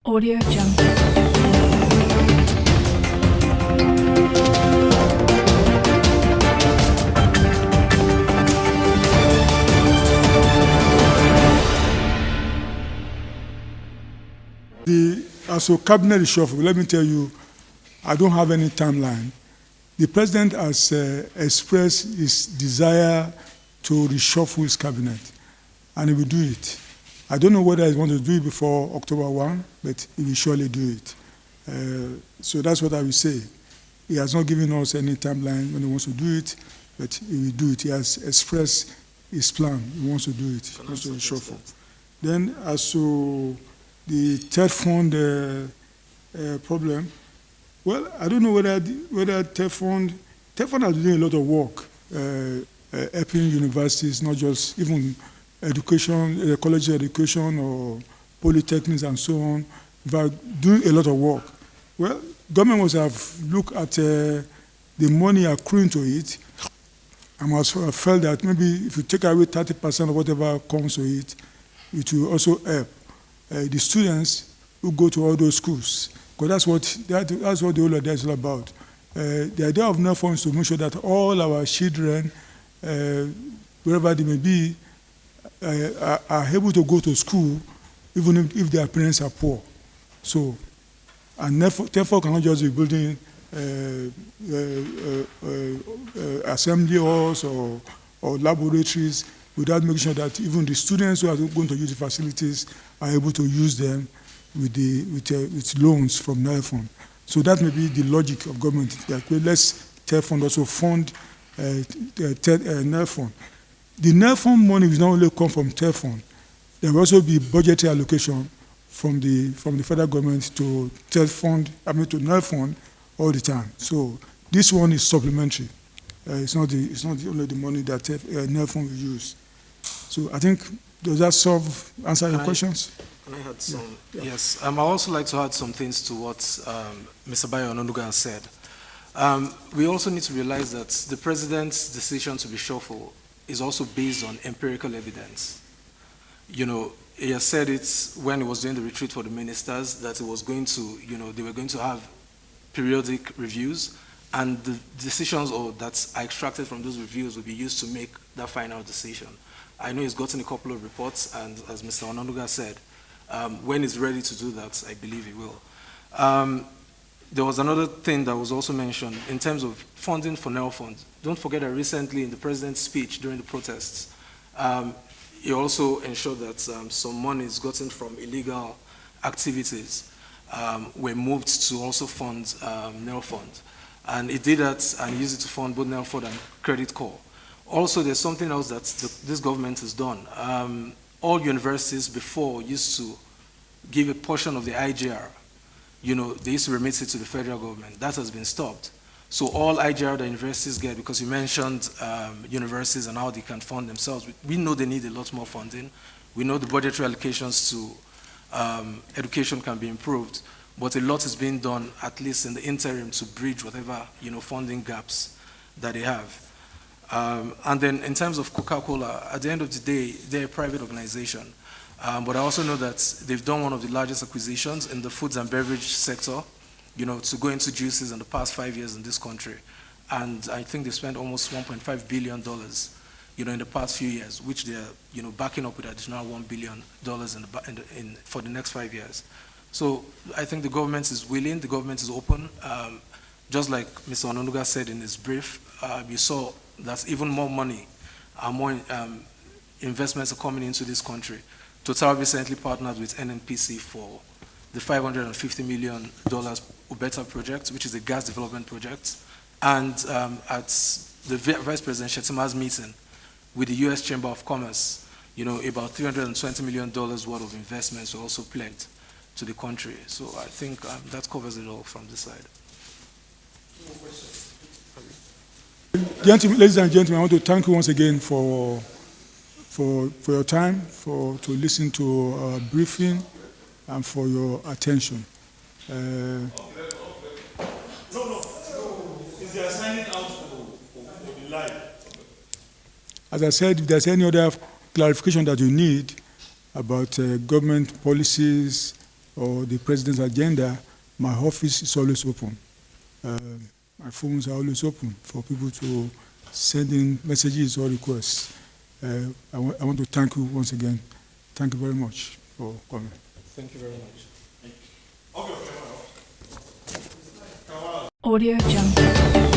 Audio Jungle. As a cabinet reshuffle, let me tell you, I don't have any timeline. The president has expressed his desire to reshuffle his cabinet, and he will do it. I don't know whether he wants to do it before October 1, but he will surely do it. So that's what I will say. He has not given us any timeline when he wants to do it, but he will do it. He has expressed his plan. He wants to do it. He wants to reshuffle. Then, as to the third fund problem, well, I don't know whether third fund has been doing a lot of work, helping universities, not just even education, college education or polytechnics and so on, but doing a lot of work. Well, government must have looked at the money accruing to it, and must have felt that maybe if you take away 30% of whatever comes to it, it will also help the students who go to all those schools, because that's what the whole idea is all about. The idea of NEFON is to make sure that all our children, wherever they may be, are able to go to school, even if their parents are poor. So, and therefore cannot just be building assembly halls or laboratories without making sure that even the students who are going to use the facilities are able to use them with loans from NEFON. So that may be the logic of government, that let's NEFON also fund NEFON. The NEFON money will not only come from NEFON, there will also be budgetary allocation from the federal government to NEFON all the time. So this one is supplementary. It's not only the money that NEFON will use. So I think, does that answer your questions? Can I add some? Yeah. Yes. I also like to add some things to what Mr. Bayo Onanuga has said. We also need to realize that the president's decision to reshuffle is also based on empirical evidence. You know, he has said it when he was doing the retreat for the ministers, that it was going to, they were going to have periodic reviews, and the decisions that are extracted from those reviews will be used to make that final decision. I know he's gotten a couple of reports, and as Mr. Onanuga said, when he's ready to do that, I believe he will. There was another thing that was also mentioned in terms of funding for NEFON. Don't forget that recently in the president's speech during the protests, he also ensured that some monies gotten from illegal activities were moved to also fund NEFON. And he did that and used it to fund both NEFON and Credit Corps. Also, there's something else that this government has done. All universities before used to give a portion of the IGR. They used to remit it to the federal government. That has been stopped. So all IGR that universities get, because you mentioned universities and how they can fund themselves, we know they need a lot more funding. We know the budgetary allocations to education can be improved, but a lot is being done, at least in the interim, to bridge whatever funding gaps that they have. And then in terms of Coca-Cola, at the end of the day, they're a private organization. But I also know that they've done one of the largest acquisitions in the foods and beverage sector, to go into juices in the past 5 years in this country. And I think they've spent almost $1.5 billion, in the past few years, which they're, backing up with additional $1 billion for the next 5 years. So I think the government is willing, the government is open. Just like Mr. Onanuga said in his brief, you saw that even more money and more investments are coming into this country. Total recently partnered with NNPC for the $550 million Ubeta project, which is a gas development project. And at the Vice President Shetima's meeting with the U.S. Chamber of Commerce, about $320 million worth of investments were also pledged to the country. So I think that covers it all from this side. Ladies and gentlemen, I want to thank you once again for your time, to listen to our briefing, and for your attention. No. Is there signing out for the live? As I said, if there's any other clarification that you need about government policies or the president's agenda, my office is always open. My phones are always open for people to send in messages or requests. I want to thank you once again. Thank you very much for coming. Thank you very much. Audio Jungle.